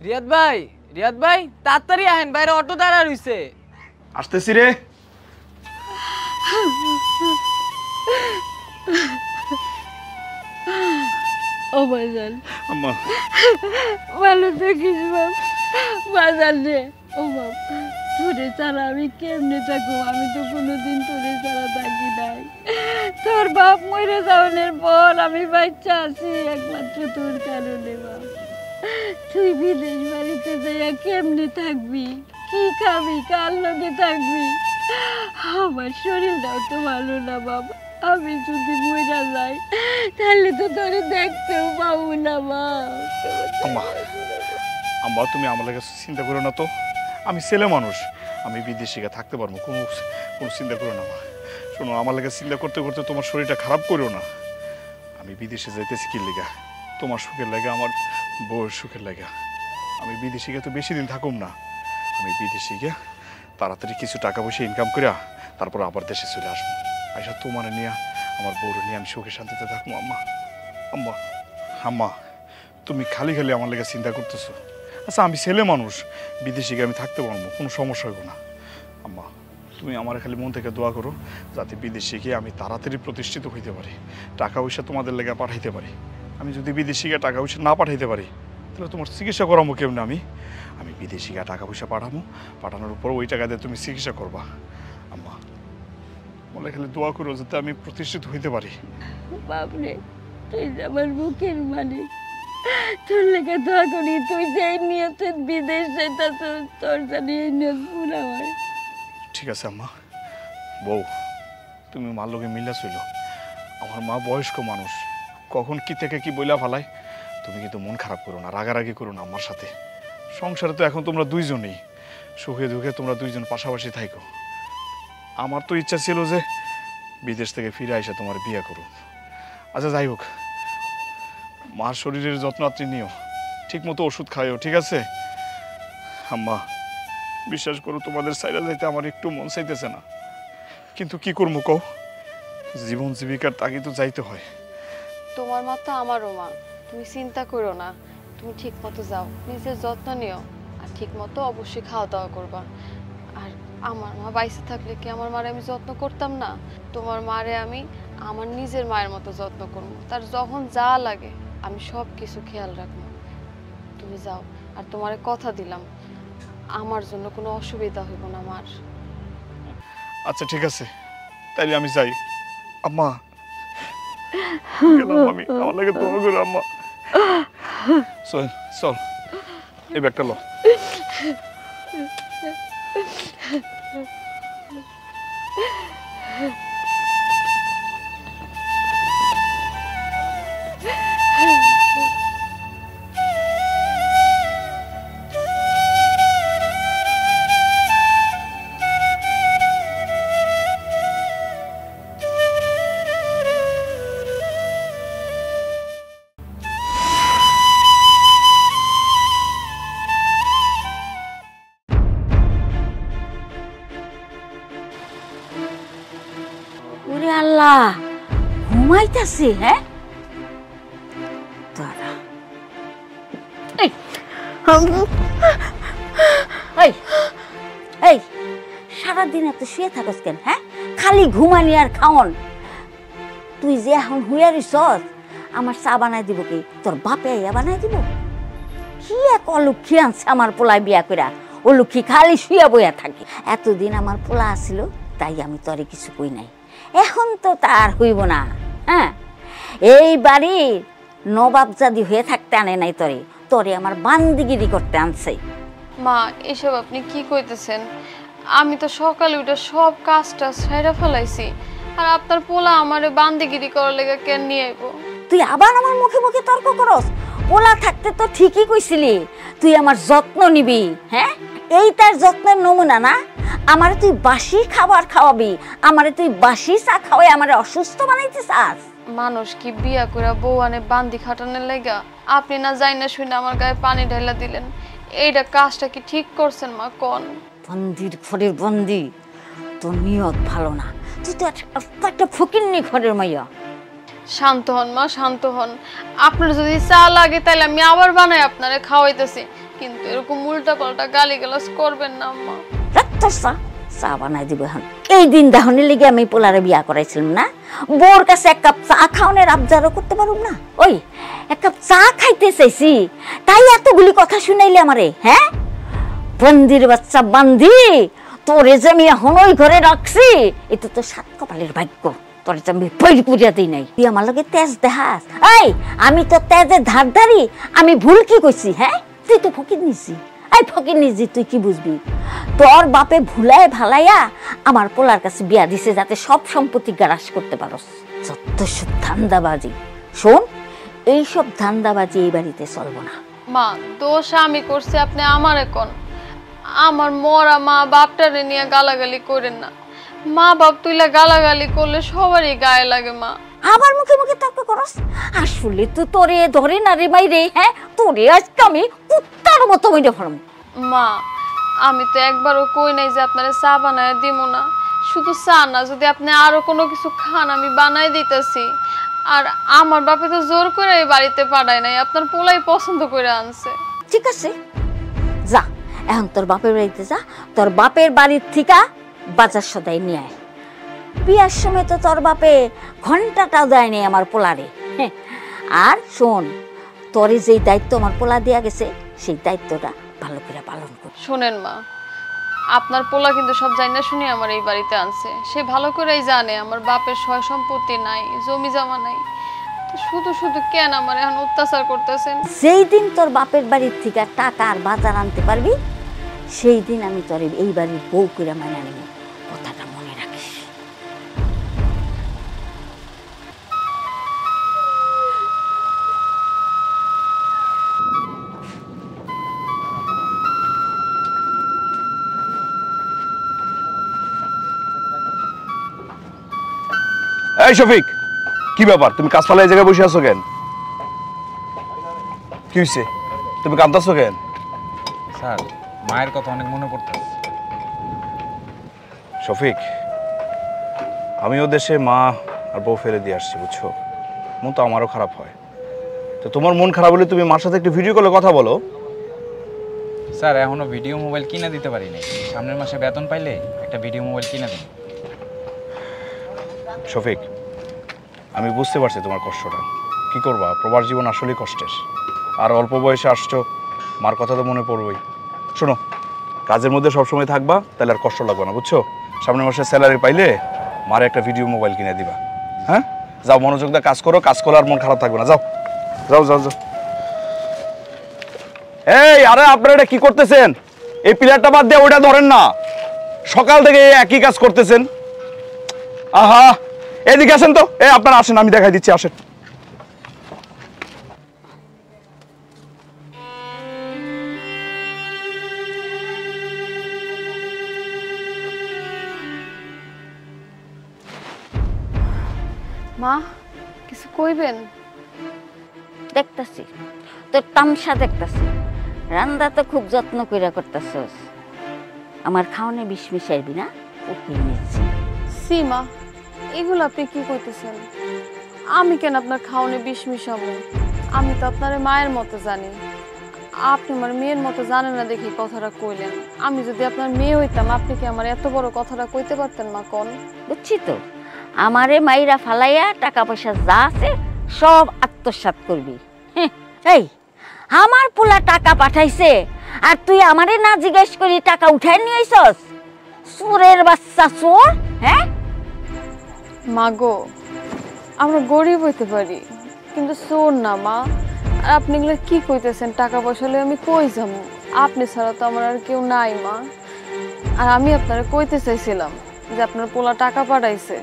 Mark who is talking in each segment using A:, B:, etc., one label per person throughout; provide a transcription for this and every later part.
A: রিয়াদ ভাই তাড়াতাড়ি আহেন, বাইরে অটো দাঁড়া রইছে।
B: আসতেছি রে।
C: ও বাজান,
B: আম্মা
C: ভালো থাকিস বাপ। বাজান রে, ও বাপ, তোরে ছাড়া আমি কেমনে থাকবো? আমি তো কোনোদিন তোরে ছাড়া থাকি নাই। তোর বাপ মরে যাওয়ার পর আমি বাচ্চা আছি একমাত্র তোর কারণে বাপ। তুই বিদেশ বাড়িতে যাইয়া কেমনে থাকবি? কি খাবি? কার লগে থাকবি? আমার শরীরটাও তো ভালো না বাবা। আমি যদি মরে যাই তাহলে তো তোরে দেখতেও পাবো না বাপ।
B: আম্মা আম্মা তুমি আমার লাগে চিন্তা করো না তো। আমি ছেলে মানুষ, আমি বিদেশিকে থাকতে পারবো, কোনো কোনো চিন্তা করো না মা। শোনো, আমার লাগে চিন্তা করতে করতে তোমার শরীরটা খারাপ করো না। আমি বিদেশে যাইতেছি কি লেগা? তোমার সুখের লাগে, আমার বউয়ের সুখের লাগে। আমি বিদেশিকে তো বেশি দিন থাকুম না। আমি বিদেশিকে তাড়াতাড়ি কিছু টাকা পয়সা ইনকাম করে তারপর আবার দেশে চলে আসবো। আইসা তোমার নিয়ে, আমার বউর নিয়ে আমি সুখে শান্তিতে থাকবো। আম্মা আম্মা আম্মা তুমি খালি খালি আমার লেগে চিন্তা করতেছো। আচ্ছা, আমি ছেলে মানুষ, বিদেশিকে আমি থাকতে পারবো, কোনো সমস্যা হইব না। আম্মা তুমি আমার খালি মন থেকে দোয়া করো যাতে বিদেশিকে আমি তাড়াতাড়ি প্রতিষ্ঠিত হইতে পারি, টাকা পয়সা তোমাদের লেগে পাঠাইতে পারি। আমি যদি বিদেশিকে টাকা পয়সা না পাঠাইতে পারি তাহলে তোমার চিকিৎসা করাবো কেমন? আমি বিদেশিকে টাকা পয়সা পাঠাবো, পাঠানোর উপর ওই টাকা দিয়ে তুমি চিকিৎসা করবা। আম্মা বলে খালি দোয়া করো যাতে আমি প্রতিষ্ঠিত হইতে পারি।
C: বাপরে, তুই যে আমার বুকের মালিক, তোর লেগে দোয়া করি। তুই যে নিয়তে বিদেশ যেতাস, তোর জানি এই নিয়ত পুরা হয়।
B: ঠিক আছে আম্মা। বউ, তুমি মার লোকে মিলা ছিল। আমার মা বয়স্ক মানুষ, কখন কি থেকে কি বইলা ফেলায়। তুমি কিন্তু মন খারাপ করো না, রাগারাগি করো না আমার সাথে। সংসারে তো এখন তোমরা দুইজনেই, সুখে দুঃখে তোমরা দুইজন পাশাপাশি থাইকো। আমার তো ইচ্ছা ছিল যে বিদেশ থেকে ফিরে এসে তোমার বিয়ে করো। আচ্ছা যাই হোক, মার শরীরের যত্ন আপনি নিও, ঠিক মতো ওষুধ খাইও, ঠিক আছে? আম্মা বিশ্বাস করো, তোমাদের সাইডে যাইতে আমার একটু মন চাইতেছে না, কিন্তু কি করবো কও? জীবন জীবিকার তাগি তো যাইতে হয়।
D: তোমার মা তো আমারও মা, তুমি চিন্তা করো না। তুমি ঠিক মতো যাও, নিজের যত্ন নিও, আর ঠিক মতো অবশ্যই খাওয়া দাওয়া করবা। আর আমার মা বাইসে থাকলে কি আমার মারে আমি যত্ন করতাম না? তোমার মারে আমি আমার নিজের মায়ের মতো যত্ন করবো। তার যখন যা লাগে আমি সব কিছু খেয়াল রাখবো। তুমি যাও, আর তোমারে কথা দিলাম আমার জন্য কোনো অসুবিধা হইব না আমার।
B: আচ্ছা ঠিক আছে, তাইলে আমি যাই। আম্মা গেলাম আমি, আমার লাগে দোয়া করো আম্মা। চল চল, এই ব্যাগটা লো।
C: ওরে আল্লাহ, ঘুমাইতেছে? হ্যাঁ, দাঁড়া। এই সারাদিন এত শুয়ে থাকস কেন? হ্যাঁ, খালি ঘুমানি আর খাওন। তুই যে এখন হুইয়া রইছস, আমার চা বানাই দিব কি? তোর বাপে ইয়া বানাই দিব? কি এক অলক্ষী আনছে আমার পোলায় বিয়া কইরা। ও লক্ষ্মী খালি শুয়ে বইয়া থাকে। এতদিন আমার পোলা আসিল তাই আমি তোরে কিছু কই নাই, এখন তো তার হইব না। হ্যাঁ, এই বাড়ির নবাবজাদি হয়ে থাকতে আনে নাই তোরে, তোরে আমার বান্দিগিরি করতে আনছে।
D: মা, এসব আপনি কি কইতেছেন? আমি তো সকালে উঠে সব কাজটা সেরে ফেলাইছি, আর আপনার পোলা আমারে বান্দিগিরি করার লেগে কেন নিয়ে আইব?
C: তুই আবার আমার মুখে মুখে তর্ক করস? পোলা থাকতে তো ঠিকই কইছিলি তুই আমার যত্ন নিবি। হ্যাঁ, এই তার যত্নের নমুনা না? আমারে তুই বাসি খাবার খাওয়াবি, আমারে তুই বাসি চা খাওয়াই আমারে অসুস্থ বানাইতে চাস?
D: মানুষ কি বিয়া করে বউ আনে বান্দি খাটানোর লেগা? আপনি না যাই না শুনে আমার গায়ে পানি ঢাইলা দিলেন, এইটা কাজটা কি ঠিক করছেন মা? কোন
C: বন্দির ঘরের বন্দি, তোর নিয়ত ভালো না। তুই তো একটা ফকিন্নি ঘরের মাইয়া।
D: শান্ত হন মা, শান্ত হন। আপনার যদি চা লাগে তাহলে আমি আবার বানাই আপনারে খাওয়াইতেছি। কিন্তু এরকম উল্টাপাল্টা গালিগালাজ করবেন না আম্মা।
E: রাত্তসা চা বানাই দিব এখন। এই দিন দাহনের লেগে আমি পোলারে বিয়া করাইছিলাম না, বোর কাছে এক কাপ চা খাওয়ানোর আবদারও করতে পারুম না? ওই এক কাপ চা খাইতে চাইছি, তাই এতগুলি কথা শুনাইলে আমারে? হ্যাঁ, বন্দির বাচ্চা বান্দি, তোরে যে আমি এখন ওই ঘরে রাখছি, এটা তো সাত কপালের ভাগ্য। তোরে যে আমি পৈরি পুরিয়া দিই নাই, তুই আমার লগে তেজ দেখাস? এই আমি তো তেজের ধারধারি, আমি ভুল কি কইছি? হ্যাঁ, তুই তো ফকির নিছি। এই ফকির নিজি, তুই কি বুঝবি? তোর বাপে ভুলায় ভালাইয়া আমার পোলার কাছে বিয়া দিছে যাতে সব সম্পত্তি গ্রাস করতে পারস। যত সব ধান্দাবাজি। শোন, এইসব ধান্দাবাজি এই বাড়িতে চলবো না।
D: মা, দোষ আমি করছি, আপনি আমারে কোন। আমার মরা মা বাপটারে নিয়ে গালাগালি করেন না। মা বাপ তুইলা গালাগালি করলে সবারই গায়ে লাগে মা।
E: আবার মুখে মুখে তর্ক করস? আসলে তো তোরে ধরে না রে মাইরে। হ্যাঁ, তোরে আজকে আমি কুত্তার মতো মইরে ফরম।
D: মা, আমি তো একবারও কই নাই যে আপনারে চা বানায় দিব না। শুধু চা না, যদি আপনি আরো কোনো কিছু খান আমি বানাই দিতেছি। আর আমার বাপে তো জোর করে এই বাড়িতে পাঠায় নাই, আপনার পোলাই পছন্দ করে আনছে।
E: ঠিক আছে, যা এখন তোর বাপের বাড়িতে যা, তোর বাপের বাড়ির থেকে বাজার সদাই নিয়ে আয়। বিয়ার সময় তো তোর বাপে ঘন্টাটাও দেয় নেই আমার পোলারে। আর শোন, তোরে যেই দায়িত্ব আমার পোলা দেয়া গেছে, সেই দায়িত্বটা ভালো করে পালন কর।
D: শোনেন মা, আপনার পোলা কিন্তু সব জানি না শুনে আমার এই বাড়িতে আনছে। সে ভালো করেই জানে আমার বাপের সয় সম্পত্তি নাই, জমি জমা নাই। তো শুধু শুধু কেন আমার এখন অত্যাচার করতেছেন?
E: যেই দিন তোর বাপের বাড়ির থেকে টাকা আর বাজার আনতে পারবি, সেই দিন আমি তোর এই বাড়ির বউ করে মানা নেব। কথাটা মনে রাখিস।
F: এই শফিক, কি ব্যাপার? তুমি কাজ ফালা এই জায়গায় বসে আছো কেন? কি হয়েছে? তুমি কাঁদতেছো কেন?
G: স্যার, মায়ের কথা অনেক মনে পড়তেছে।
F: শফিক, আমিও দেশে মা আর বউ ফেলে দিয়ে আসছি, বুঝছো? মন তো আমারও খারাপ হয়। তো তোমার মন খারাপ হলে তুমি মার সাথে একটু ভিডিও কলে কথা বলো।
G: স্যার, এখনো ভিডিও মোবাইল কিনে দিতে পারি নাই। সামনের মাসে বেতন পাইলে একটা ভিডিও মোবাইল কিনে দিন।
F: শফিক, আমি বুঝতে পারছি তোমার কষ্টটা। কি করবা, প্রবাস জীবন আসলেই কষ্টের। আর অল্প বয়সে আসছো, মার কথা তো মনে পড়বই। শোনো, কাজের মধ্যে সবসময় থাকবা, তাহলে আর কষ্ট লাগবে না, বুঝছো? সামনের মাসে স্যালারি পাইলে মারে একটা ভিডিও মোবাইল কিনে দিবা। হ্যাঁ, যাও, মনোযোগ দিয়ে কাজ করো। কাজ করলে আর মন খারাপ থাকবে না। যাও যাও যাও যাও। এই, আরে আপনারা এটা কি করতেছেন? এই পিলারটা বাদ দিয়ে ওইটা ধরেন না। সকাল থেকে একই কাজ করতেছেন। আহা, এদিকে আসেন তো। আপনারা আসেন, আমি দেখাই দিচ্ছি, আসেন।
D: মা, কিছু কইবেন?
E: দেখতাছি তোর তামসা, দেখতাছি রান্না তো খুব যত্ন কইরা করতেছস। আমার খাওয়ানে বিষ মিশাইবি না, ওকে নিচ্ছি।
D: সীমা, এগুলো আপনি কি কইতেছেন? আমি কেন আপনার খাওয়ানে বিষ মিশাবো? আমি তো আপনার মায়ের মতো জানি। আপনি আমার মেয়ের মতো জানেন না দেখি কথাটা কইলেন। আমি যদি আপনার মেয়ে হইতাম, আপনি কি আমার এত বড় কথাটা কইতে পারতেন মা? কোন
E: বুঝছি তো, আমারে মাইরা ফালাইয়া টাকা পয়সা যা আছে সব আত্মসাৎ করবি। এই, আমার পোলা টাকা পাঠাইছে আর তুই আমারে না জিজ্ঞেস করি টাকা উঠাই নিয়ে আইছস? চোরের বাচ্চা চোর। হ্যাঁ
D: মা গো, আমরা গরিব হইতে পারি কিন্তু চোর না মা। আর আপনি এগুলো কি কইতেছেন? টাকা পয়সা লই আমি কই যাবো? আপনি ছাড়া তো আমার আর কেউ নাই মা। আর আমি আপনারা কইতে চাইছিলাম যে আপনার পোলা টাকা পাঠাইছে,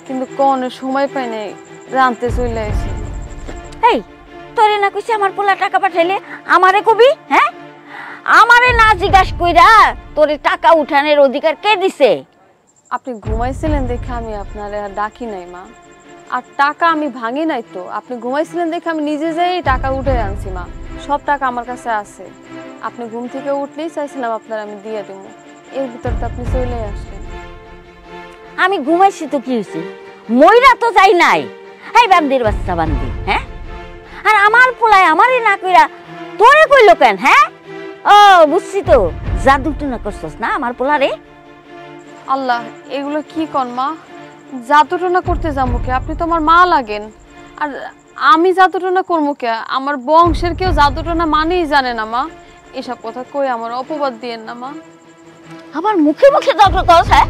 D: কিন্তু কোনের সময় পাই নাই, রানতে চলে আইছি।
E: এই, তোরে না কইছি আমার পোলা টাকা পাঠাইলে আমারে কবি? হ্যাঁ, আমারে না জিজ্ঞাস কইরা তোরে টাকা উঠানোর অধিকার কে দিছে?
D: আপনি ঘুমাইছিলেন দেখে আমি আপনারে আর ডাকি নাই মা। আর টাকা আমি ভাঙি নাই তো, আপনি ঘুমাইছিলেন দেখে আমি নিজে যাই টাকা উঠে আনছি মা। সব টাকা আমার কাছে আছে। আপনি ঘুম থেকে উঠলেই চাইছিলাম আপনার আমি দিয়ে দেব, এর ভিতর তো আপনি চলে আসলেন।
E: আমি ঘুমাইছি তো কি হয়েছে? মইরা তো যাই নাই। এই বান্দির বাচ্চা বান্দি। হ্যাঁ, আর আমার পোলায় আমারে না কইরা তোরে কইলো কেন? হ্যাঁ, ও বুঝছি তো, জাদু টুনা করছস না আমার পোলারে?
D: আল্লাহ, এগুলো কি কন মা? জাদুটনা করতে যাবো কে? আপনি তো আমার মা লাগেন। আর আমি জাদুটনা করবো কে? আমার বংশের কেউ জাদুটনা মানেই জানে না মা। এসব কথা কই আমার অপবাদ দিয়েন না মা।
E: আমার মুখে মুখে তর্ক করছ? হ্যাঁ,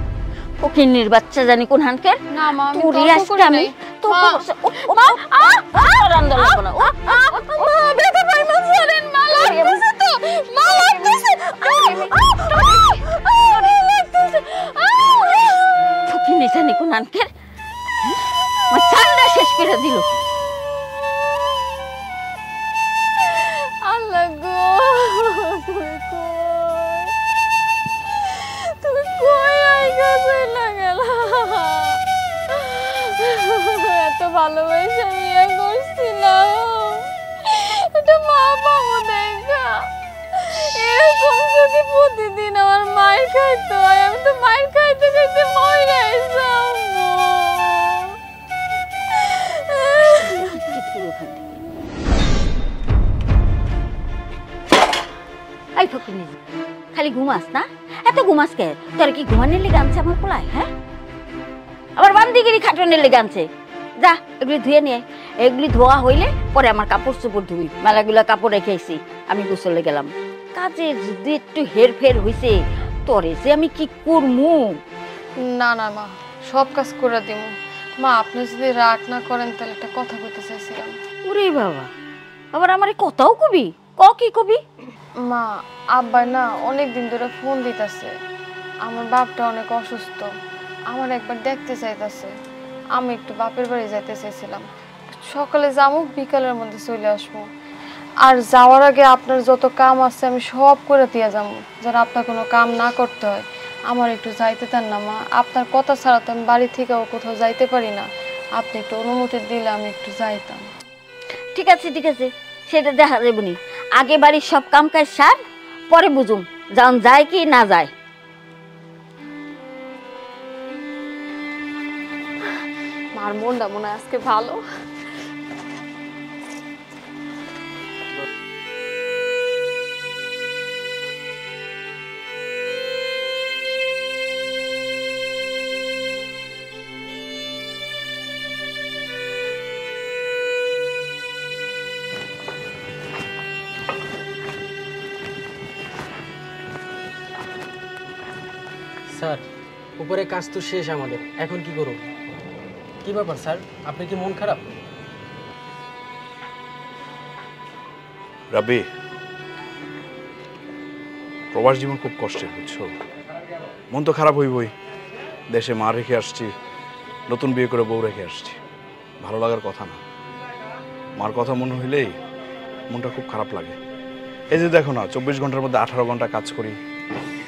E: ফকিন্নির বাচ্চা জানি কোন হানকের।
D: না মা, আমি
E: তোরে
D: তর্ক
E: আজকে
D: করি
E: আমি
D: নাই।
E: তো
D: মা,
E: রান্না লাগবো না।
D: মা, ব্যথা পাই না, ছাড়েন, মা, লাগতেছে তো, মা, লাগতেছে।
E: ফকিন্নি জানি কোন হানকের আমার চান্দা শেষ করে দিল।
D: আল্লাহ গো, তুমি কই আইগা চইলা গেলা? এত ভালোবাসা বিয়ে করছিলাম, এটা মা বাবু দেখা। এরকম যদি প্রতিদিন আমার মায়ের খাইতে হয়, আমি তো মায়ের খাইতে খাইতে মরে যাবো।
E: এই ফকিন্নি, খালি ঘুমাস না? এত ঘুমাস কে? তোর কি ঘুমানোর লেগে আনছে আমার পোলায়? হ্যাঁ, আবার বান্দিগিরি খাটানোর লেগে আনছে। যা এগুলি ধুয়ে নিয়ে, এগুলি ধোয়া হইলে পরে আমার কাপড় চোপড় ধুবি। মেলাগুলা কাপড় রেখে আইছি, আমি গোসলে গেলাম। কাজে যদি একটু হেরফের হইছে, তোরে যে আমি কি করমু?
D: না না মা, সব কাজ করে দিব। মা, আপনি যদি রাগ না করেন তাহলে একটা কথা বলতে চাইছিলাম।
E: ওরে বাবা, আবার আমার কথাও কবি? কি কবি?
D: মা, আব্বাই না অনেক দিন ধরে ফোন দিতেছে। আমার বাপটা অনেক অসুস্থ, আমার একবার দেখতে চাইতেছে। আমি একটু বাপের বাড়ি যাইতে চাইছিলাম। সকালে যাবো, বিকালের মধ্যে চলে আসবো। আর যাওয়ার আগে আপনার যত কাম আছে আমি সব করে দিয়ে যাবো, যেন আপনার কোনো কাম না করতে হয়। আমার একটু যাইতে দেন না মা, আপনার কথা ছাড়া তো আমি বাড়ি থেকেও কোথাও যাইতে পারি না। আপনি একটু অনুমতি দিলে আমি একটু যাইতাম।
E: ঠিক আছে ঠিক আছে, সেটা দেখা যাবনি। আগে বাড়ির সব কাম কাজ সার, পরে বুঝুম যান যায় কি না যায়।
D: মার মনটা মনে হয় আজকে ভালো।
H: স্যার, উপরে কাজ তো শেষ আমাদের, এখন কি করব? কি ব্যাপার স্যার, আপনি কি মন খারাপ?
F: রাব্বি, প্রবাস জীবন খুব কষ্টের, বুঝছো? মন তো খারাপ হইবই। দেশে মা রেখে আসছি, নতুন বিয়ে করে বউ রেখে আসছি, ভালো লাগার কথা না। মার কথা মনে হইলেই মনটা খুব খারাপ লাগে। এই যে দেখো না, 24 ঘন্টার মধ্যে 18 ঘন্টা কাজ করি,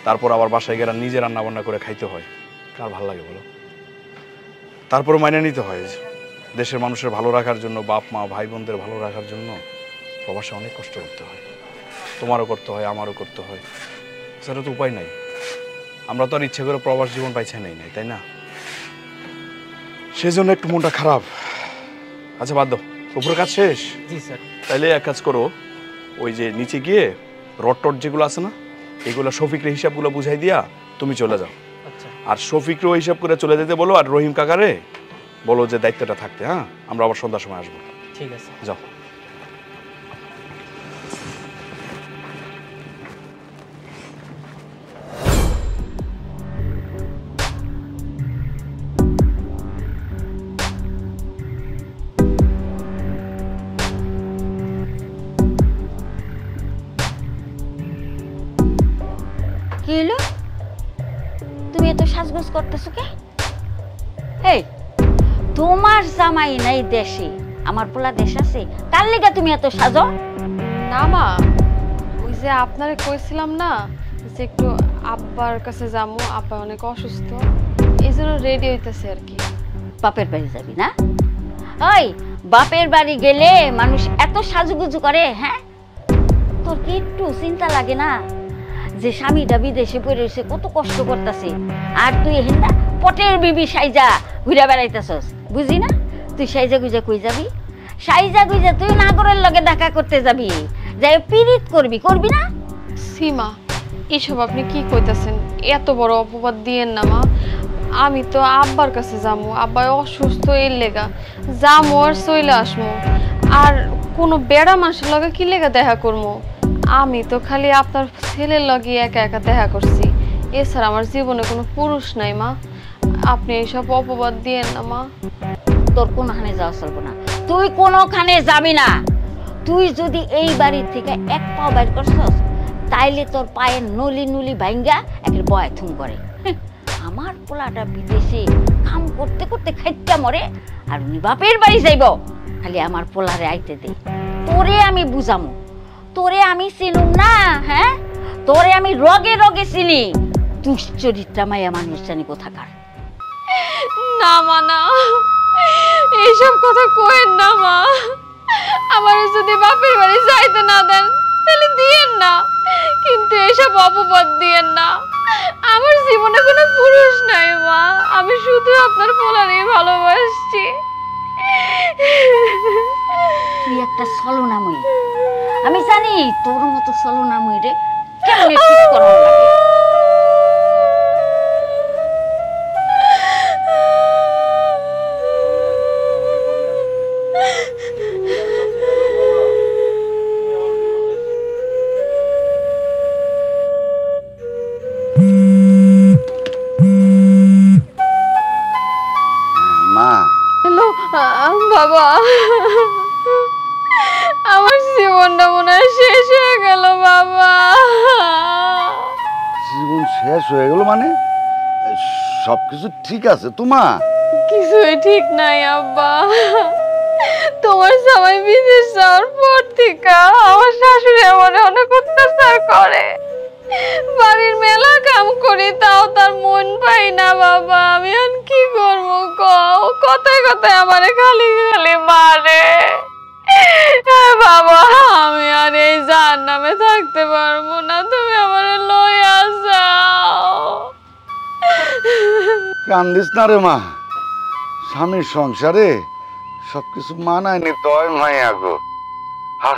F: তারপর আবার বাসায় গেলে নিজে রান্না বান্না করে খাইতে হয়। কার ভালো লাগে বলো? তারপরে মাইনে নিতে হয় দেশের মানুষের ভালো রাখার জন্য, বাপ মা ভাই বোনদের ভালো রাখার জন্য প্রবাসে অনেক কষ্ট করতে হয়। তোমারও করতে হয়, আমারও করতে হয়। সেটা তো উপায় নাই। আমরা তো আর ইচ্ছে করে প্রবাস জীবন পাইছে নাই, তাই না? সেই জন্য একটু মনটা খারাপ। আচ্ছা বাদ দাও, উপরে কাজ শেষ?
H: জি স্যার।
F: তাইলে এক কাজ করো, ওই যে নিচে গিয়ে রড টড যেগুলো আছে না, এগুলো শফিকরে হিসাবগুলো বুঝাই দিয়া তুমি চলে যাও।
H: আচ্ছা।
F: আর শফিকরেও হিসাব করে চলে যেতে বলো, আর রহিম কাকারে বলো যে দায়িত্বটা থাকতে। হ্যাঁ, আমরা আবার সন্ধ্যার সময় আসবো।
H: ঠিক আছে,
F: যাও।
E: কি হলো? তুমি এত সাজগোজ করতেছো কে? এই, তোমার জামাই নাই দেশে, আমার পোলা দেশ আছে, কার লেগে তুমি এত সাজো?
D: না মা, ওই যে আপনারে কইছিলাম না যে একটু আব্বার কাছে যাবো, আব্বা অনেক অসুস্থ, এই জন্য রেডি হইতেছে আর কি।
E: বাপের বাড়ি যাবি না? ওই বাপের বাড়ি গেলে মানুষ এত সাজুগুজু করে? হ্যাঁ, তোর কি একটু চিন্তা লাগে না যে স্বামীটা বিদেশে পড়ে রয়েছে, কত কষ্ট করতেছে, আর তুই হেন্দা পটের বিবি সাইজা ঘুরে বেড়াইতেছস? বুঝি না তুই সাইজা গুজা কই যাবি? সাইজা গুজা তুই নাগরের লগে দেখা করতে যাবি, যাই পিরিত করবি, করবি না?
D: সীমা, এসব আপনি কি কইতাছেন? এত বড় অপবাদ দিয়েন না মা। আমি তো আব্বার কাছে যাবো, আব্বা অসুস্থ এর লেগা যাবো আর চলে আসবো। আর কোনো বেড়া মানুষের লগে কি লেগা দেখা করবো? আমি তো খালি আপনার ছেলের লগে একা একা দেখা করছি, এছাড়া আমার জীবনে কোনো পুরুষ নাই মা। আপনি এইসব অপবাদ দিয়েন না মা।
E: তোর কোনখানে যাওয়া চলবো না, তুই কোনোখানে যাবি না। তুই যদি এই বাড়ির থেকে এক পাও বাইর করছস তাইলে তোর পায়ের নলি নলি ভাঙ্গা একের বয় থুম করে। আমার পোলাটা বিদেশে কাম করতে করতে খাইটা মরে, আর উনি বাপের বাড়ি যাইব। খালি আমার পোলারে আইতে দে, তোরে আমি বুঝামু। তোরে আমি চিনুম না? হ্যাঁ, তোরে আমি রগে রগে চিনি। দুশ্চরিত্রা মায়া মানুষ জানি কোথাকার।
D: না মা, না, এইসব কথা কইেন না মা। আমার যদি বাপের বাড়ি যাইতে না দেন তাহলে দিয়েন না, কিন্তু এইসব অপবাদ দিয়েন না। আমার জীবনে কোনো পুরুষ নাই মা, আমি শুধু আপনার পোলারই ভালোবাসছি।
E: তুই একটা ছলনাময়ী, আমি জানি তোর মতো ছলনাময়ী রে কেমনে ঠিক করার লাগে।
D: হ্যালো বাবা, আমার জীবনটা মনে হয় শেষ হয়ে গেল বাবা।
I: জীবন শেষ হয়ে গেল মানে? সবকিছু ঠিক আছে তোমা?
D: কিছুই ঠিক নাই আব্বা। তোমার সবাই বিদেশ যাওয়ার পর থেকে আমার শাশুড়ি আমার অনেক অত্যাচার করে। বাড়ির মেলা কাম করি তাও তার মন পাই না বাবা। আমি আর কি করবো কও? কথায় কথায় আমারে খালি খালি মারে। বাবা, আমি আর এই জাহান্নামে থাকতে পারবো না, তুমি আমারে লইয়া যাও।
I: কান্দিস না রে মা, স্বামীর সংসারে সবকিছু মানায় নিতে হয় মাইয়া গো। আর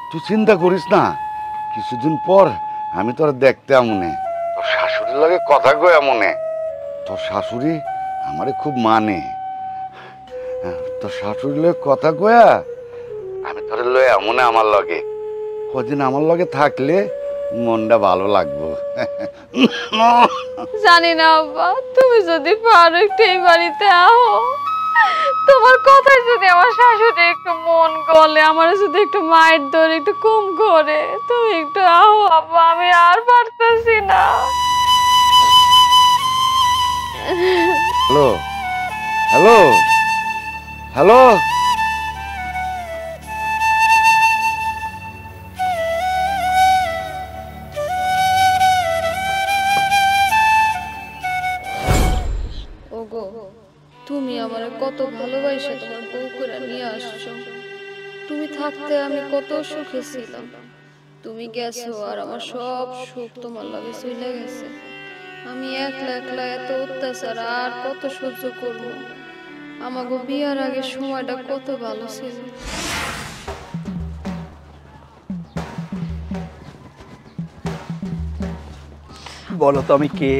I: তুই চিন্তা করিস না, কিছুদিন পর আমি তোর দেখতে আমনে, তোর শাশুড়ির লগে কথা কই আমনে। তোর শাশুড়ি আমারে খুব মানে, তোর শাশুড়ির লগে কথা কয়া আমি তোর লয়ে আমনে আমার লগে। কদিন আমার লগে থাকলে মনটা ভালো লাগবো।
D: জানি না আব্বা, তুমি যদি পারো একটু এই বাড়িতে আও। তোমার কথায় যদি আমার শাশুড়ি একটু মন গলে, আমার যদি একটু মায়ের ধরে একটু কম করে, তুমি একটু আও আব্বা, আমি আর পারতেছি না।
I: হ্যালো হ্যালো হ্যালো,
D: ওগো, তুমি আমারে কত ভালোবাসে তোমার বউ করে নিয়ে আসছো। তুমি থাকতে আমি কত সুখে ছিলাম, তুমি গেছো আর আমার সব সুখ তোমার লগে চলে গেছে। আমি একলা একলা এত অত্যাচার আর কত সহ্য করব? আমাগো বিয়ার আগে সময়টা কত ভালো ছিল।
F: বলো তো আমি কে?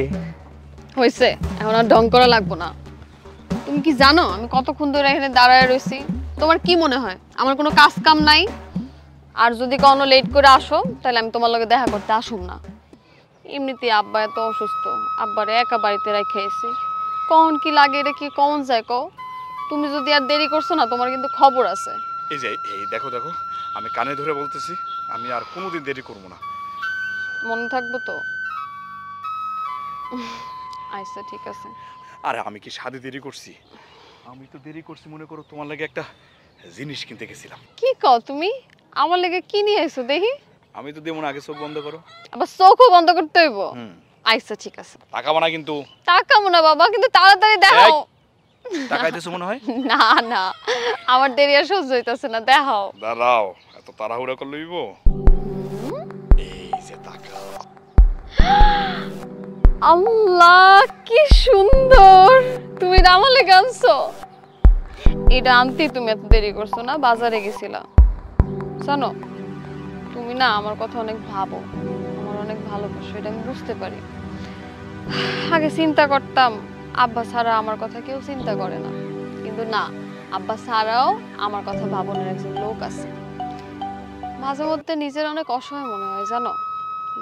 D: হইছে, এখন আর ঢং করা লাগবো না। তুমি কি জানো আমি কতক্ষণ ধরে এখানে দাঁড়ায় রইছি? তোমার কি মনে হয় আমার কোনো কাজ কাম নাই? আর যদি কোনো লেট করে আসো তাহলে আমি তোমার লগে দেখা করতে আসুম না। এমনিতেই আব্বা এত অসুস্থ, আব্বারে একা বাড়িতে রেখে এসেছি। কখন কি লাগে রে কি কখন যায় কও? তুমি যদি আর দেরি করছো না, তোমার কিন্তু খবর আছে।
B: এই যে এই দেখো দেখো, আমি কানে ধরে বলতেছি, আমি আর কোনোদিন দেরি করবো না।
D: মনে থাকবো তো? আচ্ছা ঠিক আছে।
B: আরে আমি কি সাধে দেরি করছি? আমি তো দেরি করছি মনে করো তোমার লাগে একটা জিনিস কিনতে গেছিলাম।
D: কি কও তুমি? আমার লাগে কি নিয়ে আইছো দেখি?
B: আমি তো দেবো না, আগে চোখ বন্ধ করো।
D: আবার চোখও বন্ধ করতে হইব? আচ্ছা ঠিক আছে।
B: তাকাবো না কিন্তু।
D: তাকাবো না বাবা, কিন্তু তাড়াতাড়ি দেখাও।
B: তাকাইতেছো মনে হয়?
D: না না, আমার দেরি আর সহ্য হইতাছে না, দেখাও।
B: দাঁড়াও, এত তাড়াহুড়া করে লইব? এই যে তাকাও।
D: আল্লাহ কি সুন্দর! তুমি এটা আমার লেগে আনছো? এটা আনতে তুমি এত দেরি করছো না? বাজারে গেছিলা জানো? তুমি না আমার কথা অনেক ভাবো, আমার অনেক ভালোবাসো, এটা আমি বুঝতে পারি। আগে চিন্তা করতাম আব্বা ছাড়া আমার কথা কেউ চিন্তা করে না, কিন্তু না, আব্বা ছাড়াও আমার কথা ভাবনের একজন লোক আছে। মাঝে মধ্যে নিজের অনেক অসহায় মনে হয় জানো,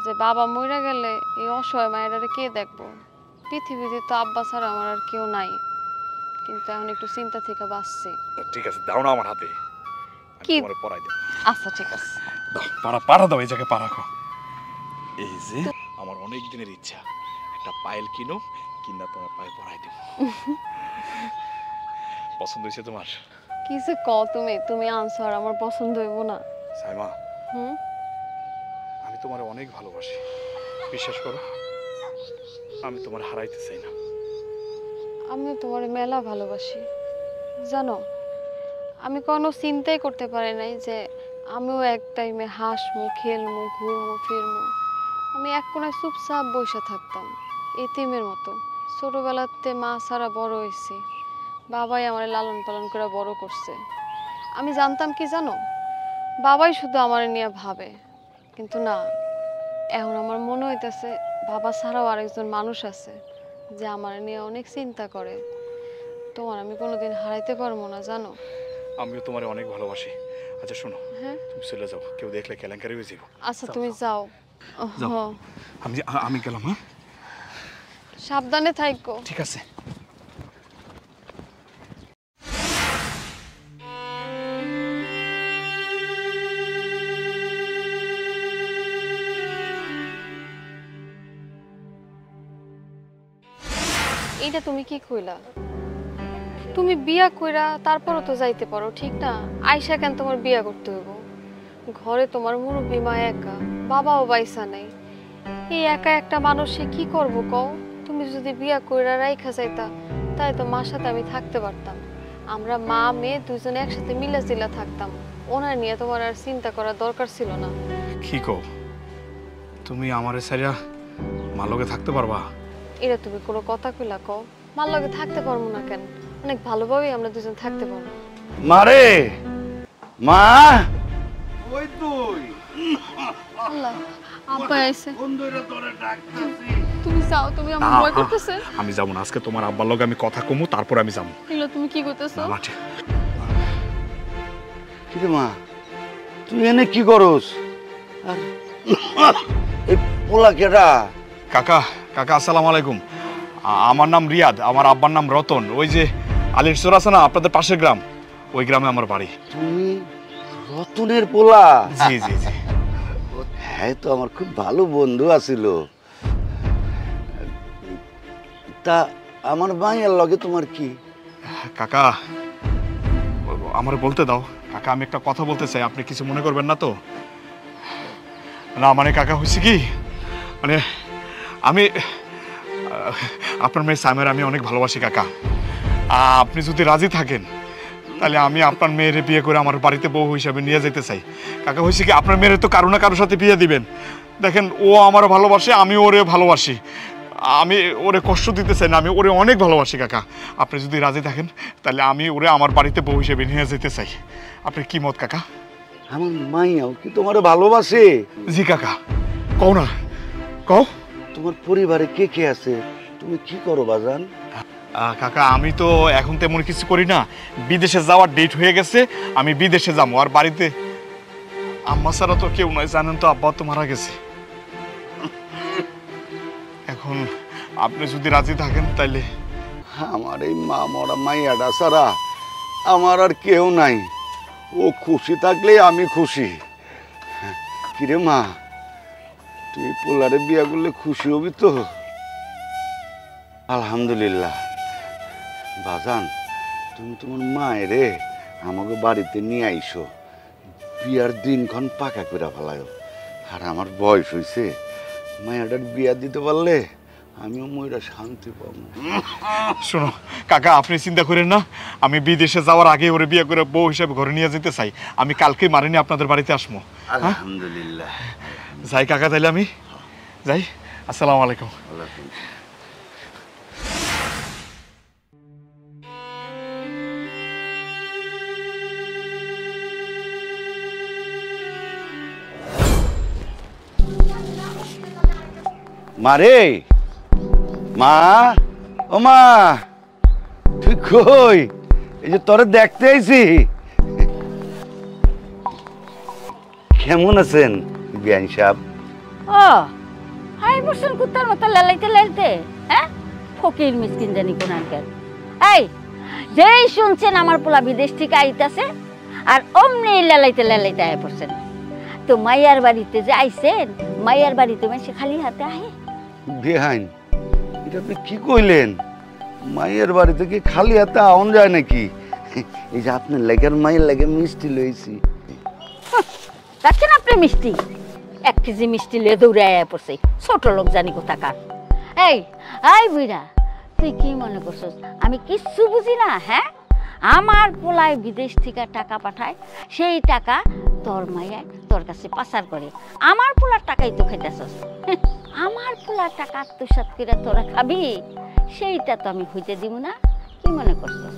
D: যে বাবা মরে গেলে এই অসহায় মায়েরারে কে দেখবো। পৃথিবীতে তো আব্বা ছাড়া আমার আর কেউ নাই, কিন্তু এখন একটু চিন্তা থেকে বাঁচছি।
B: ঠিক আছে, দাও না আমার হাতে,
D: কি
B: তোমারে পরাই দেব।
D: আচ্ছা ঠিক আছে,
B: দাও, পাড়া দাও, এই জায়গায় পা রাখো। এই যে আমার অনেক দিনের ইচ্ছা, একটা পায়েল কিনো, কিনা তোমার পায়ে পরাই দেব। পছন্দ হয়েছে তোমার?
D: কি যে তুমি আনছো আর আমার পছন্দ হইব না?
B: সাইমা,
D: হুম,
B: আমি তোমারে অনেক ভালোবাসি, বিশ্বাস করো, আমি তোমার হারাইতে চাই না।
D: আমিও তোমার মেলা ভালোবাসি জানো। আমি কোনো চিন্তাই করতে পারি নাই যে আমিও এক টাইমে হাসমু, খেলমু, ঘুরমু, ফিরমু। আমি এক কোনায় চুপচাপ বসে থাকতাম এতিমের মতো। ছোটবেলাতে মা ছাড়া বড় হয়েছি, বাবাই আমার লালন পালন করে বড় করছে। আমি জানতাম কি জানো, বাবাই শুধু আমার নিয়ে ভাবে, কিন্তু না, এখন আমার মনে হইতেছে বাবা ছাড়াও আরেকজন মানুষ আছে যে আমার নিয়ে অনেক চিন্তা করে। তোমার আমি কোনোদিন হারাইতে পারবো না জানো।
B: আমিও তোমারে অনেক ভালোবাসি। আচ্ছা শোনো,
D: হ্যাঁ,
B: তুমি চলে যাও, কেউ দেখলে কেলেঙ্কারি হয়ে যাবো।
D: আচ্ছা তুমি যাও।
B: যাও।
D: হ্যাঁ,
B: আমি গেলাম। হ্যাঁ,
D: সাবধানে থাইকো।
B: ঠিক আছে।
D: এইটা তুমি কি কইলা? তুমি বিয়া কইরা তারপরও তো যাইতে পারো, ঠিক না? আয়সা কেন তোমার বিয়া করতে হইব? ঘরে তোমার মুরব্বী মা একা, বাবাও বাইসা নাই। এই একা একটা মানুষে কি করবো কও? তুমি যদি বিয়া কইরা রাইখা যাইতা, তাই তো মার সাথে আমি থাকতে পারতাম। আমরা মা মেয়ে দুজনে একসাথে মিলাজিলা থাকতাম। ওনার নিয়ে তোমার আর চিন্তা করার দরকার ছিল না।
B: কি কও, তুমি আমারে ছাইরা মার লগে থাকতে পারবা?
D: এটা তুমি কোনো কথা কইলা কও? মার লগে থাকতে পারবো না কেন? অনেক ভালোভাবেই আমরা দুজন থাকতে পারবো।
I: মারে মা, ওই তুই
D: আল্লাহ, আব্বা আইছে।
I: কোন দইরা তোরে ডাকতেছি।
D: তুমি যাও, তুমি আমার ভয় করতেছে।
B: আমি যাবো না, আজকে তোমার আব্বার লগে আমি কথা কমু, তারপর আমি যাবো।
D: এগুলো তুমি কি করতেছো?
I: কি রে মা, তুই এনে কি করস? এই পোলা কেডা?
B: কাকা, আসসালামু আলাইকুম। আমার নাম রিয়াদ, আমার আব্বার নাম রতন। ওই যে আলির চর আছে না, আপনাদের পাশের গ্রাম, ওই গ্রামে আমার বাড়ি।
I: তুমি রতনের পোলা?
B: জি জি জি।
I: হ্যাঁ, তো আমার খুব ভালো বন্ধু আছিল। তা আমার মাইয়ার লগে তোমার কি?
B: কাকা, আমার বলতে দাও। কাকা, আমি একটা কথা বলতে চাই, আপনি কিছু মনে করবেন না তো? না মানে কাকা, হয়েছে কি, মানে আমি আপনার মেয়ে সাইমার আমি অনেক ভালোবাসি কাকা। আপনি যদি রাজি থাকেন তাহলে আমি আপনার মেয়ের বিয়ে করে আমার বাড়িতে বউ হিসাবে নিয়ে যেতে চাই। কাকা, হয়েছে কি, আপনার মেয়ের তো কারো না কারোর সাথে বিয়ে দিবেন। দেখেন, ও আমারও ভালোবাসে, আমি ওরে ভালোবাসি। আমি ওরে কষ্ট দিতে চাই না, আমি ওরে অনেক ভালোবাসি কাকা। আপনি যদি রাজি থাকেন তাহলে আমি ওরে আমার বাড়িতে বউ হিসেবে নিয়ে যেতে চাই। আপনি কি মত কাকা?
I: আমার মাইয়াও কি তোমারে ভালোবাসে?
B: জি কাকা, কও না, কও।
I: তোমার পরিবারে কে কে আছে? তুমি কি করো বাজান?
B: কাকা, আমি তো এখন তেমন কিছু করি না, বিদেশে যাওয়ার ডেট হয়ে গেছে, আমি বিদেশে যাবো। আর বাড়িতে আম্মা ছাড়া তো কেউ নয়, জানেন তো, আব্বা তো মারা গেছে। এখন আপনি যদি রাজি থাকেন তাইলে।
I: আমার এই মা মরা মাইয়াটা ছাড়া আমার আর কেউ নাই। ও খুশি থাকলে আমি খুশি। কিরে মা, তুই পোলারে বিয়া করলে খুশি হবি তো? আলহামদুলিল্লাহ। বাজান, তুমি তোমার মায়েরে আমাকে বাড়িতে নিয়ে আইসো, বিয়ার দিনক্ষণ পাকা করে ফেলায়। আর আমার বয়স হয়েছে, মায়াটার বিয়া দিতে পারলে আমিও ময়রা শান্তি পাবো।
B: শোনো কাকা, আপনি চিন্তা করেন না, আমি বিদেশে যাওয়ার আগে ওরে বিয়ে করে বউ হিসেবে ঘরে নিয়ে যেতে চাই। আমি কালকে মারিনি আপনাদের বাড়িতে আসবো।
I: আলহামদুলিল্লাহ।
B: যাই কাকা, তাইলে আমি যাই। আসসালামু আলাইকুম।
I: মারে মা, ও মা, তুই কই? এই যে তোরে দেখতে আইছি। কেমন আছেন বিয়ান সাহেব?
E: ও হাই বসেন কুত্তার মতো লালাইতে লাইতে, হ্যাঁ ফকির মিসকিন জানি কোনানকার। এই যেই শুনছেন আমার পোলা বিদেশ থেকে আইতাছে আর অমনি লালাইতে লালাইতে আয় পড়ছেন। তো মাইয়ার বাড়িতে যে আইছেন, মাইয়ার বাড়িতে সে খালি হাতে আহে?
I: বেহাইন, এটা আপনি কি কইলেন? মায়ের বাড়ি থেকে খালি হাতে আউন যায় নাকি? এই যে আপনার লেগের মায়ের লেগে মিষ্টি লইছি।
E: দেখছেন আপনি মিষ্টি, 1 কেজি মিষ্টি লিয়ে দৌড়ে আয়া পড়ছে, ছোট লোক জানি কোথাকার। এই আই বুইড়া, তুই কি মনে করছস আমি কিচ্ছু বুঝি না? হ্যাঁ, আমার পোলায় বিদেশ থেকে টাকা পাঠায়, সেই টাকা তোর মাইয়া তোর কাছে পাচার করে। আমার পোলার টাকাই তো খাইতেছস। আমার পোলার টাকা আত্মসাৎ করে তোরা খাবি, সেইটা তো আমি হইতে দিব না। কি মনে করছস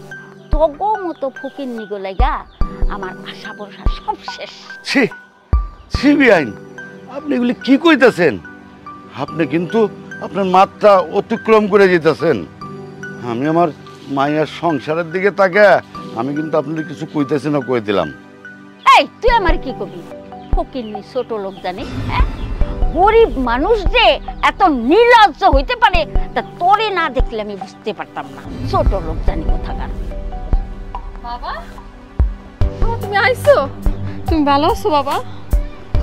E: তগো মতো ফকির নিগো লাগা আমার আশা ভরসা সব শেষ।
I: ছি ছি বেহাইন, আপনি এগুলি কি কইতেছেন? আপনি কিন্তু আপনার মাত্রা অতিক্রম করে যেতেছেন। আমি আমার মায়ের সংসারের দিকে তাকে আমি কিন্তু আপনার কিছু কইতেছি না, কই দিলাম।
E: এই তুই আমার কি কবি? ফকিরনি ছোট লোক জানি, হ্যাঁ গরিব মানুষ যে এত নির্লজ্জ হইতে পারে তা তোরে না দেখলে আমি বুঝতে পারতাম না। ছোট লোক জানি কোথাকার।
D: বাবা, তুমি আইছো? তুমি ভালো আছো বাবা?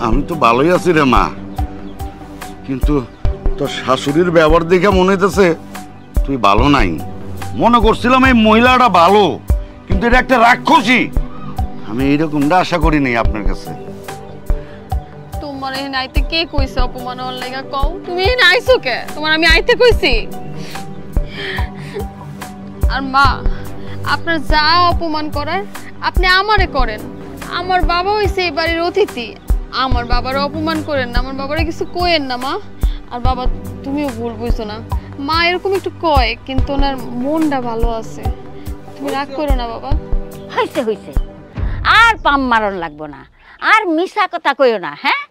I: আমি তো ভালোই আছি রে মা, কিন্তু তোর শাশুড়ির ব্যবহার দেখে মনে হইতেছে তুই ভালো নাই। মনে করছিলাম এই মহিলাটা ভালো, কিন্তু এটা একটা রাক্ষসী। আমি এইরকমটা আশা করি নাই আপনার কাছে।
D: তোমার এখানে আইতে কে কইছে অপমান হওয়ার লাগা? কও তুমি এখানে আইছো কে? তোমার আমি আইতে কইছি? আর মা, আপনার যা অপমান করার আপনি আমারে করেন। আমার বাবা হইছে এই বাড়ির অতিথি, আমার বাবার অপমান করেন না, আমার বাবারে কিছু কইেন না মা। আর বাবা তুমিও ভুল বুঝছো না, মা এরকম একটু কয় কিন্তু ওনার মনটা ভালো আছে। তুমি রাগ করো না বাবা।
E: হইছে হইছে, আর পাম মারণ লাগবো না, আর মিছা কথা কইও না। হ্যাঁ,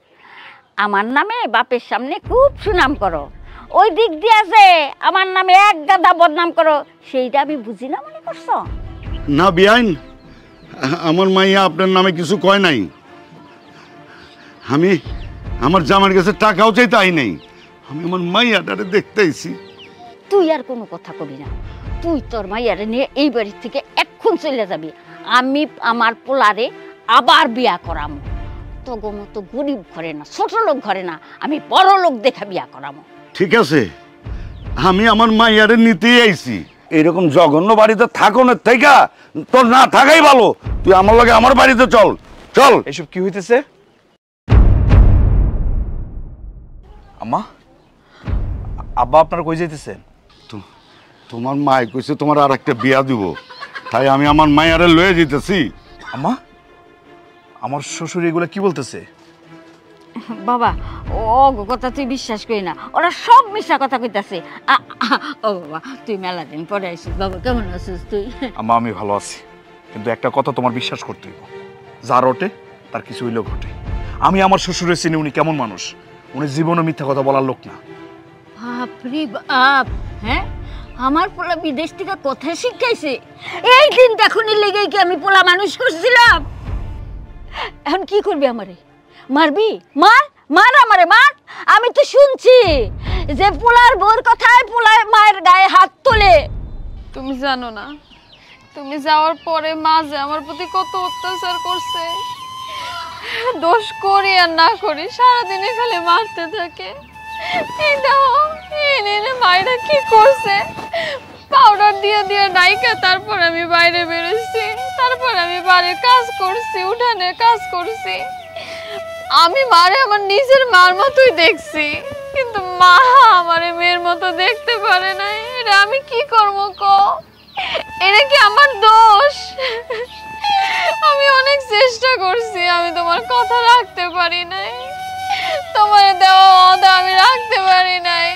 E: আমার নামে বাপের সামনে খুব সুনাম করো, ওই দিক দিয়ে যে আমার নামে এক গাদা বদনাম করো, সেইটা আমি বুঝি না মনে করছো?
I: না বেআইন, আমার মাইয়া আপনার নামে কিছু কয় নাই। আমি আমার জামার কাছে টাকাও চাইতে আই নাই, আমি আমার মাইয়াটারে দেখতে আইছি।
E: তুই আর কোনো কথা কবি না, তুই তোর মাইয়ারে নিয়ে এই বাড়ি থেকে এক্ষুন চলে যাবি। আমি আমার পোলারে আবার বিয়া করামো। তগো মতো গরিব ঘরে না, ছোট লোক ঘরে না, আমি বড় লোক দেখা বিয়া করামো।
I: ঠিক আছে, আমি আমার মাইয়ারে নিতেই আইছি। এরকম জঘন্য বাড়িতে থাকো না, থেকে তোর না থাকাই ভালো। তুই আমার লগে আমার বাড়িতে চল চল।
F: এসব কি হইতেছে? আম্মা, আব্বা আপনারা কই যাইতেছেন?
I: তোমার মাই কইছে তোমার আর একটা বিয়া দিব, তাই আমি আমার মাইয়ারে লয়ে যেতেছি।
F: আম্মা, আমার শ্বশুর এগুলা কি বলতেছে?
E: বাবা ও কথা তুই বিশ্বাস করি না, ওরা সব মিশা কথা কইতাছে। ও বাবা তুই মেলা দিন পরে আইছিস, বাবা কেমন আছিস তুই?
F: আম্মা আমি ভালো আছি, কিন্তু একটা কথা তোমার বিশ্বাস করতে হইব, যা রটে তার কিছু হইলেও ঘটে। আমি আমার শ্বশুরের চিনি, উনি কেমন মানুষ, উনি জীবনে মিথ্যা কথা বলার লোক না।
E: বাপরে বাপ, হ্যাঁ আমার পোলা বিদেশ থেকে কথা শিখাইছে। এই দিন এখনই লেগে কি আমি পোলা মানুষ করছিলাম? এখন কি করবি আমারে? মারবি? মার মার আমারে মার। আমি তো শুনছি যে পোলার বউর কথায় পোলার মায়ের গায়ে হাত তোলে।
D: তুমি জানো না, তুমি যাওয়ার পরে মা যে আমার প্রতি কত অত্যাচার করছে। দোষ করি আর না করি সারাদিনে খালি মারতে থাকে। এই দেখো এনে মায়েরা কি করছে, পাউডার দিয়ে দিয়ে নাইকা তারপর আমি বাইরে বেরোচ্ছি, তারপর আমি বাড়ির কাজ করছি, উঠানে কাজ করছি। আমি মারে আমার নিজের মার মতোই দেখছি, কিন্তু মা আমারে মেয়ের মতো দেখতে পারে না। এটা আমি কি করবো কো? এটা কি আমার দোষ? আমি অনেক চেষ্টা করছি, আমি তোমার কথা রাখতে পারি নাই, তোমার দেওয়া ওয়াদা আমি রাখতে পারি নাই।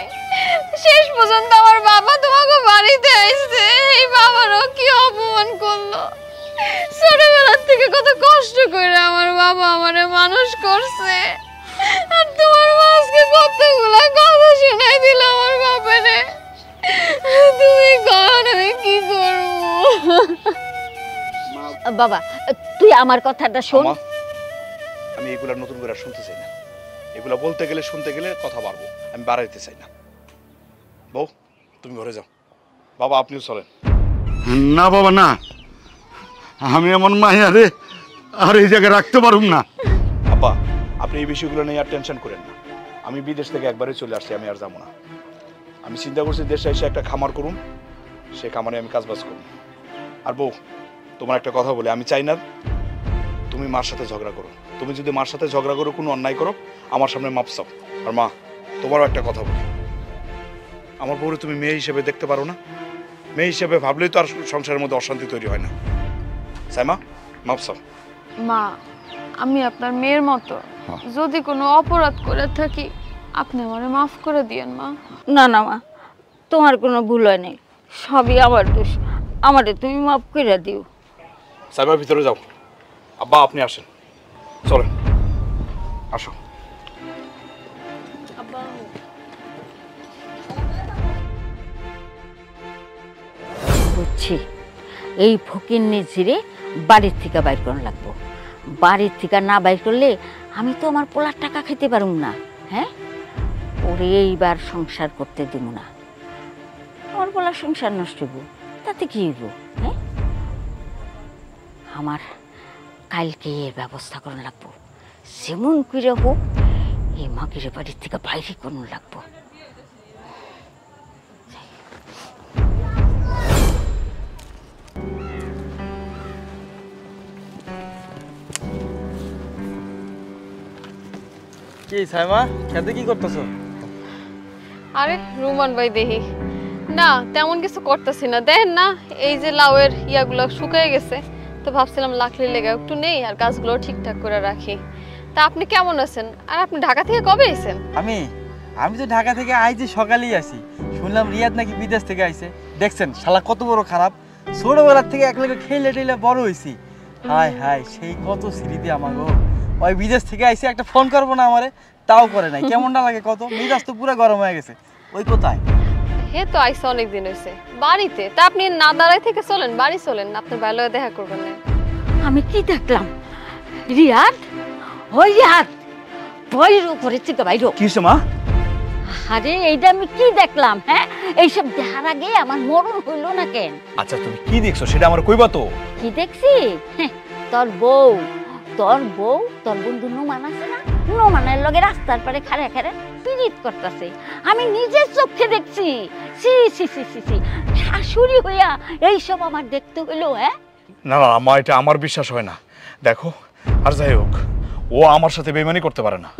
D: শেষ পর্যন্ত আমার বাবা তোমাকে বাড়িতে আসছে, এই বাবারও কি অপমান করলো। ছোটবেলার থেকে কত কষ্ট করে আমার বাবা আমারে মানুষ করছে, আর তোমার মা আজকে কতগুলা কথা শোনাই
E: বাবা তুই আমার কথাটা শোন।
F: আমা, আমি এগুলা নতুন করে আর শুনতে চাই না। এগুলা বলতে গেলে শুনতে গেলে কথা বাড়বো, আমি বাড়াইতে চাই না। বউ তুমি ঘরে যাও, বাবা আপনিও চলেন।
I: না বাবা না, আমি এমন মাইয়া রে আর এই জায়গায় রাখতে পারুম না।
F: আব্বা আপনি এই বিষয়গুলো নিয়ে আর টেনশন করেন না। আমি বিদেশ থেকে একবারে চলে আসছি, আমি আর যাবো না। আমি চিন্তা করছি দেশে এসে একটা খামার করুন, সে খামারে আমি কাজবাজ করুন। আর বউ তোমার একটা কথা বলে, আমি চাই না তুমি মার সাথে ঝগড়া করো। তুমি যদি মার সাথে ঝগড়া করো, কোনো অন্যায় করো, আমার সামনে মাপ চাও। আর মা তোমারও একটা কথা বলি, আমার বউরে তুমি মেয়ে হিসেবে দেখতে পারো না? মেয়ে হিসেবে ভাবলেই তো আর সংসারের মধ্যে অশান্তি তৈরি হয় না। সাইমা মাপ চাও।
D: মা আমি আপনার মেয়ের মতো, যদি কোনো অপরাধ করে থাকি আপনি আমারে মাফ করে দিয়েন মা।
E: না না মা, তোমার কোনো ভুল হয় নাই, সবই আমার দোষ, আমারে তুমি মাফ করে দিও।
F: সাইমা ভিতরে যাও। আব্বা আপনি আসেন, চলেন আসো।
E: বুঝছি, এই ফকিন্নি জিরে বাড়ির থেকে বাইর করা লাগবো। বাড়ির থেকে না বাইর করলে আমি তো আমার পোলার টাকা খেতে পারুম না। হ্যাঁ, ওরে এইবার সংসার করতে দিব না। আমার পোলার সংসার নষ্ট হইব, তাতে কি হইব? হ্যাঁ, আমার কালকে এর ব্যবস্থা করা লাগবো। যেমন করে হোক এই মাগির বাড়ির থেকে বাইরে করুন লাগবো।
H: কি সাইমা, খেতে কি করতেছো?
D: আরে রুমান ভাই দেখি না, তেমন কিছু করতেছি না। দেখেন না এই যে লাউয়ের ইয়াগুলো শুকিয়ে গেছে, তো ভাবছিলাম লাকড়ি লেগে একটু নেই আর গাছগুলো ঠিকঠাক করে রাখি। তা আপনি কেমন আছেন? আর আপনি ঢাকা থেকে কবে এসেছেন?
H: আমি তো ঢাকা থেকে আইছি, সকালেই আসি। শুনলাম রিয়াদ নাকি বিদেশ থেকে আইছে। দেখছেন শালা কত বড় খারাপ, ছোটবেলার থেকে একলগে খেলে টেলে বড় হয়েছি। হায় হায়, সেই কত স্মৃতি আমাগো। ওই বিদেশ থেকে আইছে, একটা ফোন করবো না আমারে, তাও করে নাই। কেমনটা লাগে কত, মেজাজ তো পুরো গরম হয়ে গেছে। ওই কোথায়?
D: হে তো আইসা অনেকদিন হয়েছে বাড়িতে। তা আপনি না দাঁড়াই থেকে চলেন, বাড়ি চলেন, আপনি ভালো দেখা করবেন না।
E: আমি কি দেখলাম? রিয়াদ, ওই রিয়াদ, বইর উপরে থেকে বাইর।
F: কি হইছে মা?
E: আরে এইটা আমি কি দেখলাম? হ্যাঁ, এইসব দেখার আগে আমার মরণ হইল না কেন?
F: আচ্ছা তুমি কি দেখছো সেটা আমার কইবা তো?
E: কি দেখছি? তোর বউ, তোর বন্ধু নুমান আছে না, নুমানের লগে রাস্তার পারে খাড়ে খাড়ে পিরিত করতেছে। আমি নিজের চোখে দেখছি। সি সি সি সি সি, শাশুড়ি হইয়া এইসব আমার দেখতে হইলো? হ্যাঁ
F: না না মা, এটা আমার বিশ্বাস হয় না। দেখো, আর যাই হোক, ও আমার সাথে বেইমানি করতে পারে না।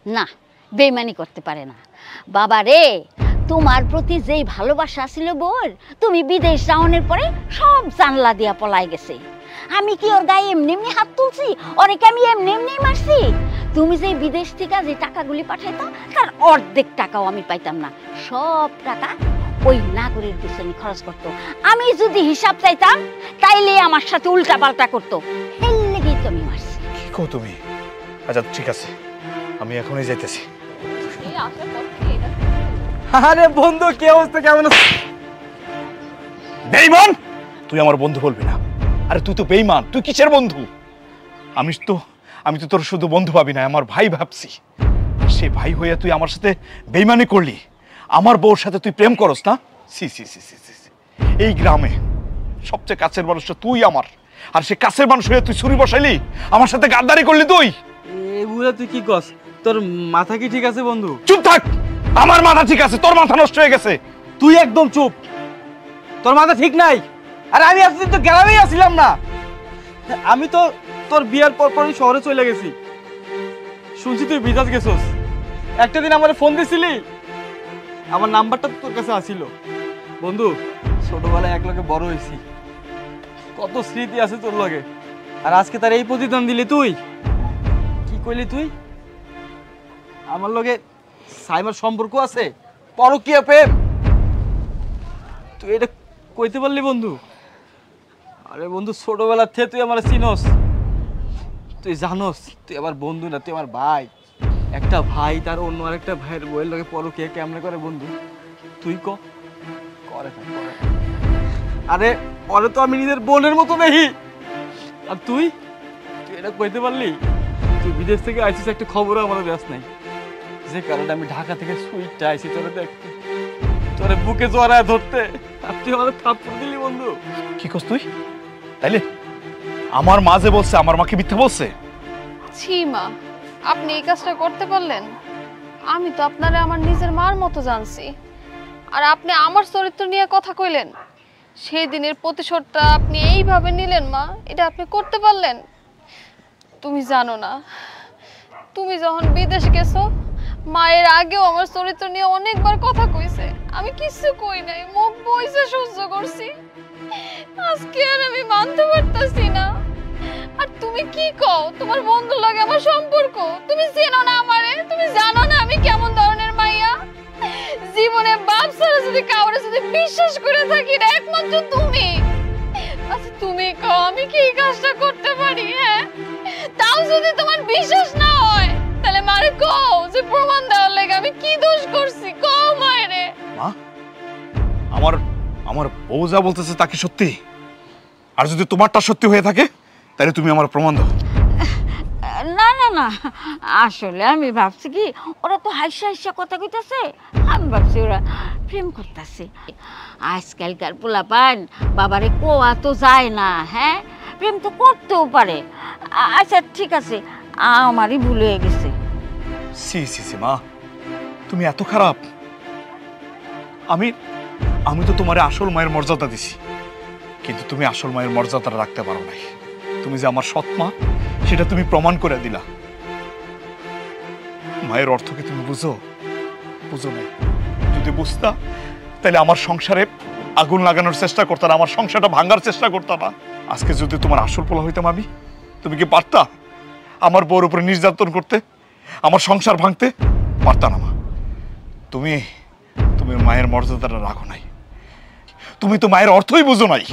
E: না, বেইমানি করতে পারে না। বাবা রে, তোমার প্রতি যেই ভালোবাসা ছিল বোর, তুমি বিদেশ যাওয়ানোর পরে সব জানলা দিয়া পলাই গেছে। আমি কি ওর গায়ে এমনি এমনি হাত তুলছি? ওরে কি আমি এমনি এমনি মারছি? তুমি যে বিদেশ থেকে যে টাকাগুলি পাঠাইতো, তার অর্ধেক টাকাও আমি পাইতাম না। সব টাকা ওই নাগরের পিছনে খরচ করতো। আমি যদি হিসাব চাইতাম তাইলে আমার সাথে উল্টা পাল্টা করতো। এর লেগেই তো আমি মারছি।
F: কি কও তুমি? আচ্ছা ঠিক আছে, আমি এখনই যাইতেছি।
H: আরে বন্ধু, কি অবস্থা, কেমন আছিস?
F: বেঈমান, তুই আমার বন্ধু বলবি না। আরে তুই তো বেঈমান, তুই কিসের বন্ধু? আমি তো তোর শুধু বন্ধু ভাবি না, আমার ভাই ভাবছি। সে ভাই হইয়া তুই আমার সাথে বেঈমানি করলি, আমার বউর সাথে তুই প্রেম করস না? সি সি সি সি সি, এই গ্রামে সবচেয়ে কাছের মানুষটা তুই আমার, আর সে কাছের মানুষ হইয়া তুই ছুরি বসাইলি, আমার সাথে গাদ্দারি করলি তুই।
H: এগুলা তুই কি কস? তোর মাথা কি ঠিক আছে বন্ধু?
F: চুপ থাক। আমার মাথা ঠিক আছে, তোর মাথা নষ্ট হয়ে গেছে।
H: তুই একদম চুপ, তোর মাথা ঠিক নাই। আর আমি এতদিন তো গ্রামেই আসছিলাম না। আমি তো তোর বিয়ার পর পরই শহরে চলে গেছি। শুনছি তুই বিদেশ গেছস। একটা দিন আমার ফোন দিছিলি, আমার নাম্বারটা তোর কাছে আসিল। বন্ধু, ছোটবেলায় এক লগে বড় হয়েছি, কত স্মৃতি আছে তোর লগে। আর আজকে তার এই প্রতিদান দিলি তুই। কি কইলি তুই? আমার লগে সাইমার সম্পর্ক আছে, পরকীয়া প্রেম? তুই এটা কইতে পারলি বন্ধু? আরে বন্ধু, ছোটবেলার থেকে তুই আমার চিনস, তুই জানোস তুই আমার বন্ধু না, তুই আমার ভাই। একটা ভাই তার অন্য আরেকটা ভাইয়ের বইয়ের লগে পরকীয়া কেমনে করে বন্ধু? তুই করে। আরে ওরে তো আমি নিজের বোনের মতো দেখি। আর তুই তুই এটা কইতে পারলি? তুই বিদেশ থেকে আইছিস, একটা খবরও আমার ব্যাস নাই, যে কারণে আমি ঢাকা থেকে সুইটটা আইছি তোরে দেখতে, তোরে বুকে জড়ায় ধরতে, আর তুই আমাদের থাপ্পড় দিলি বন্ধু।
F: কি করছ তুই? তাইলে আমার মা যে বলছে, আমার মাকে মিথ্যা বলছে?
D: ছি মা, আপনি এই কাজটা করতে পারলেন? আমি তো আপনারে আমার নিজের মার মতো জানছি, আর আপনি আমার চরিত্র নিয়ে কথা কইলেন। সেই দিনের প্রতিশোধটা আপনি এইভাবে নিলেন মা, এটা আপনি করতে পারলেন? তুমি জানো না, তুমি যখন বিদেশ গেছো, মায়ের আগেও আমার চরিত্র নিয়ে অনেকবার কথা কইছে, আমি কিছু কই নাই, মুখ বইছে সহ্য করছি। আজকে আর আমি মানতে পারতাছি না। আর তুমি কি কও, তোমার বন্ধুর লাগে আমার সম্পর্ক? তুমি চেনো না আমারে? তুমি জানো না আমি কেমন ধরনের মাইয়া? জীবনে বাপ ছাড়া যদি কাউরে যদি বিশ্বাস করে থাকি না, একমাত্র তুমি। আচ্ছা তুমি কও, আমি কি এই কাজটা করতে পারি? হ্যাঁ, তাও যদি তোমার বিশ্বাস না হয়, তাহলে মারে কও যে প্রমাণ দেওয়ার লাগে আমি কি দোষ করছি, কও মায়েরে।
F: মা, আমার বউ যা বলতেছে তা কি সত্যি? আর যদি তোমারটা সত্যি হয়ে থাকে, তাহলে তুমি আমার প্রমাণ দাও।
E: না না না, আসলে আমি ভাবছি কি, ওরা তো হাসা হাসা কথা কইতাছে, আমি ভাবছি ওরা প্রেম করতেছে। আজকালকার পোলাপান বাবারে কোয়া তো যায় না, হ্যাঁ, প্রেম তো করতেও পারে। আচ্ছা ঠিক আছে, আমারই ভুল হয়ে গেছে।
F: সি সি সি মা, তুমি এত খারাপ? আমি তো তোমার আসল মায়ের মর্যাদা দিছি, কিন্তু তুমি আসল মায়ের মর্যাদাটা রাখতে পারো নাই। তুমি যে আমার সৎ মা, সেটা তুমি প্রমাণ করে দিলা। মায়ের অর্থ কি তুমি বুঝো? বুঝো না। যদি বুঝতা, তাহলে আমার সংসারে আগুন লাগানোর চেষ্টা করতাম, আমার সংসারটা ভাঙার চেষ্টা করতাম না। আজকে যদি তোমার আসল পোলা হইতাম আমি, তুমি কি পারতা আমার বউর উপরে নির্যাতন করতে, আমার সংসার ভাঙতে? পারতা না মা। তুমি মায়ের মর্যাদাটা রাখো নাই, তুমি তো মায়ের অর্থই বুঝো নাই।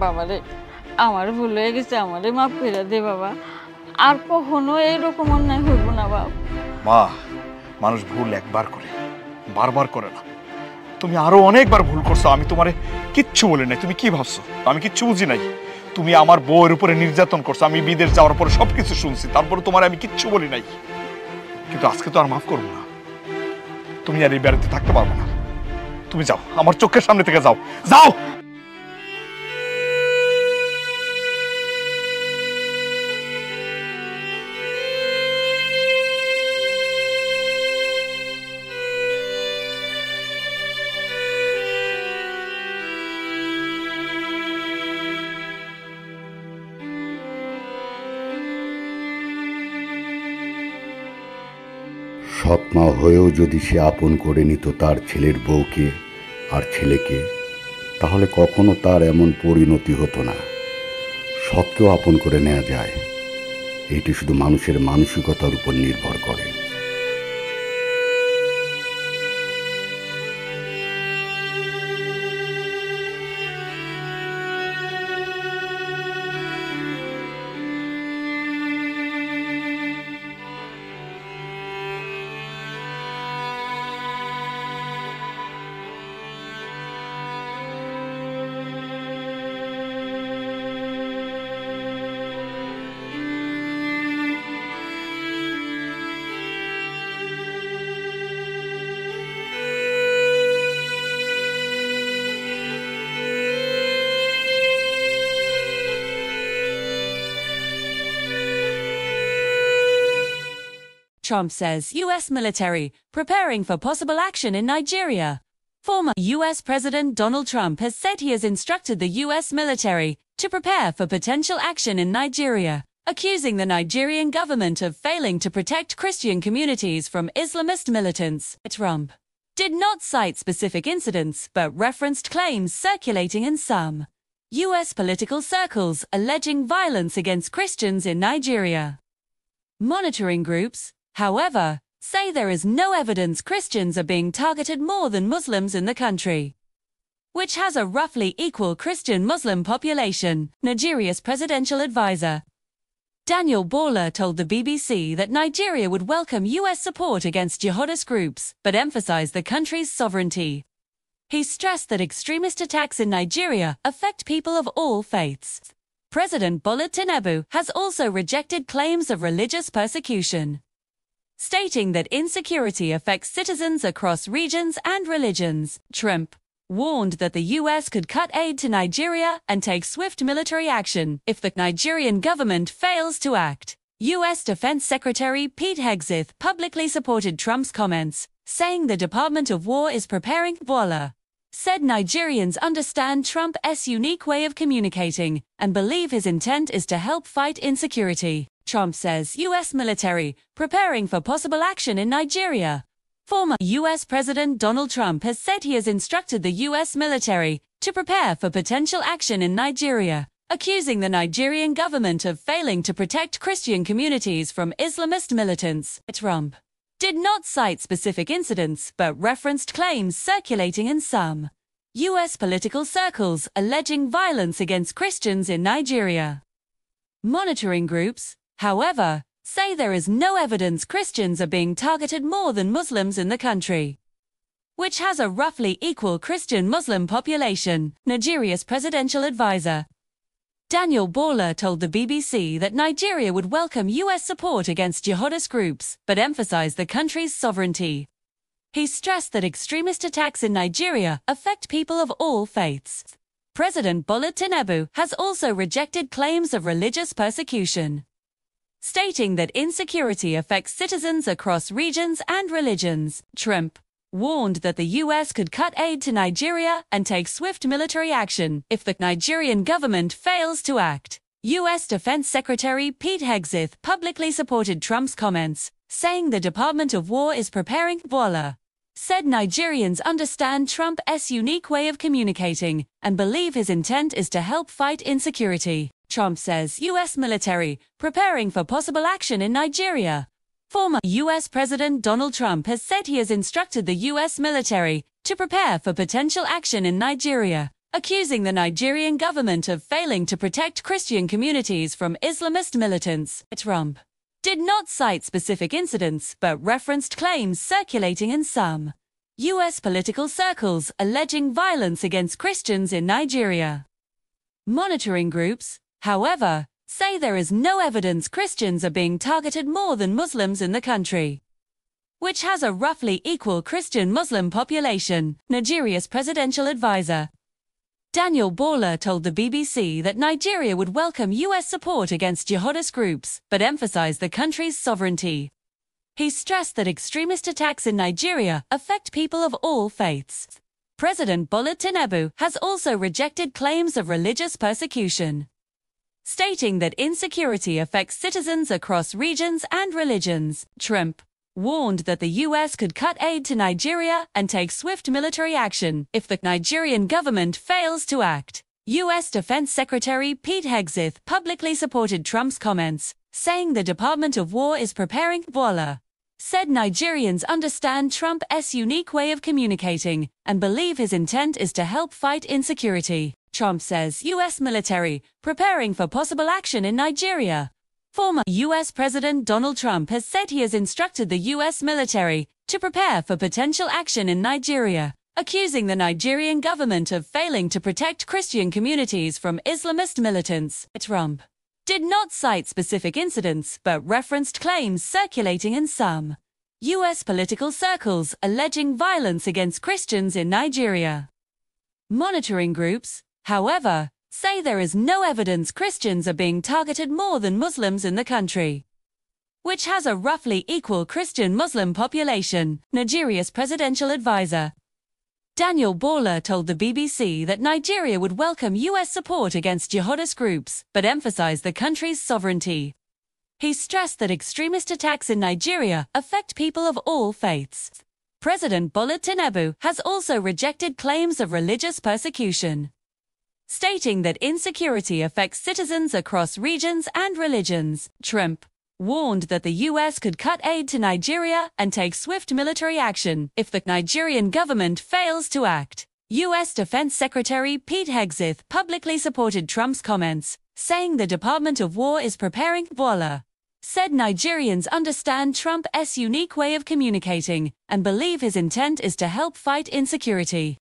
E: বাবারে, আমার ভুল হয়ে গেছে, আমারে মাফ করে দে বাবা, আর কখনো এইরকম অন্যায় হইব না বাবা।
F: মা, মানুষ ভুল একবার করে, বারবার করে না। তুমি আরো অনেকবার ভুল করছো, আমি তোমারে কিচ্ছু বলি নাই। তুমি কি ভাবছো আমি কিচ্ছু বুঝি নাই? তুমি আমার বউয়ের উপরে নির্যাতন করছো, আমি বিদেশ যাওয়ার পরে সবকিছু শুনছি, তারপরে তোমার আমি কিচ্ছু বলি নাই। কিন্তু আজকে তো আর মাফ করবো না। তুমি আর এই বাড়িতে থাকতে পারবে না। তুমি যাও, আমার চোখের সামনে থেকে যাও, যাও।
I: সৎমা হয়েও যদি সে আপন করে নিত তার ছেলের বউকে আর ছেলেকে, তাহলে কখনো তার এমন পরিণতি হতো না। সৎকেও আপন করে নেওয়া যায়, এইটি শুধু মানুষের মানসিকতার উপর নির্ভর করে।
J: Trump says U.S. military preparing for possible action in Nigeria. Former U.S. President Donald Trump has said he has instructed the U.S. military to prepare for potential action in Nigeria, accusing the Nigerian government of failing to protect Christian communities from Islamist militants. Trump did not cite specific incidents but referenced claims circulating in some U.S. political circles alleging violence against Christians in Nigeria. Monitoring groups, however, say there is no evidence Christians are being targeted more than Muslims in the country, which has a roughly equal Christian-Muslim population. Nigeria's presidential advisor, Daniel Bawler, told the BBC that Nigeria would welcome U.S. support against jihadist groups, but emphasized the country's sovereignty. He stressed that extremist attacks in Nigeria affect people of all faiths. President Bola Tinubu has also rejected claims of religious persecution, stating that insecurity affects citizens across regions and religions. Trump warned that the U.S. could cut aid to Nigeria and take swift military action if the Nigerian government fails to act. U.S. Defense Secretary Pete Hegseth publicly supported Trump's comments, saying the Department of War is preparing. Bola said Nigerians understand Trump's unique way of communicating and believe his intent is to help fight insecurity. Trump says U.S. military preparing for possible action in Nigeria. Former U.S. President Donald Trump has said he has instructed the U.S. military to prepare for potential action in Nigeria, accusing the Nigerian government of failing to protect Christian communities from Islamist militants. Trump did not cite specific incidents but referenced claims circulating in some U.S. political circles alleging violence against Christians in Nigeria. Monitoring groups, however, say there is no evidence Christians are being targeted more than Muslims in the country, which has a roughly equal Christian-Muslim population. Nigeria's presidential advisor, Daniel Bola, told the BBC that Nigeria would welcome U.S. support against jihadist groups, but emphasized the country's sovereignty. He stressed that extremist attacks in Nigeria affect people of all faiths. President Bola Tinubu has also rejected claims of religious persecution, stating that insecurity affects citizens across regions and religions. Trump warned that the U.S. could cut aid to Nigeria and take swift military action if the Nigerian government fails to act. U.S. Defense Secretary Pete Hegseth publicly supported Trump's comments, saying the Department of War is preparing. Bola said Nigerians understand Trump's unique way of communicating and believe his intent is to help fight insecurity. Trump says U.S. military preparing for possible action in Nigeria. Former U.S. President Donald Trump has said he has instructed the U.S. military to prepare for potential action in Nigeria, accusing the Nigerian government of failing to protect Christian communities from Islamist militants. Trump did not cite specific incidents but referenced claims circulating in some U.S. political circles alleging violence against Christians in Nigeria. Monitoring groups, however, say there is no evidence Christians are being targeted more than Muslims in the country, which has a roughly equal Christian-Muslim population. Nigeria's presidential advisor, Daniel Bola, told the BBC that Nigeria would welcome U.S. support against jihadist groups, but emphasized the country's sovereignty. He stressed that extremist attacks in Nigeria affect people of all faiths. President Bola Tinubu has also rejected claims of religious persecution, stating that insecurity affects citizens across regions and religions. Trump warned that the U.S. could cut aid to Nigeria and take swift military action if the Nigerian government fails to act. U.S. Defense Secretary Pete Hegseth publicly supported Trump's comments, saying the Department of War is preparing. Bola said Nigerians understand Trump's unique way of communicating and believe his intent is to help fight insecurity. Trump says U.S. military preparing for possible action in Nigeria. Former U.S. President Donald Trump has said he has instructed the U.S. military to prepare for potential action in Nigeria, accusing the Nigerian government of failing to protect Christian communities from Islamist militants. Trump did not cite specific incidents but referenced claims circulating in some U.S. political circles alleging violence against Christians in Nigeria. Monitoring groups, however, say there is no evidence Christians are being targeted more than Muslims in the country, which has a roughly equal Christian-Muslim population. Nigeria's presidential advisor, Daniel Bola, told the BBC that Nigeria would welcome U.S. support against jihadist groups, but emphasized the country's sovereignty. He stressed that extremist attacks in Nigeria affect people of all faiths. President Bola Tinubu has also rejected claims of religious persecution, stating that insecurity affects citizens across regions and religions. Trump warned that the U.S. could cut aid to Nigeria and take swift military action if the Nigerian government fails to act. U.S. Defense Secretary Pete Hegseth publicly supported Trump's comments, saying the Department of War is preparing. Bola said Nigerians understand Trump's unique way of communicating and believe his intent is to help fight insecurity.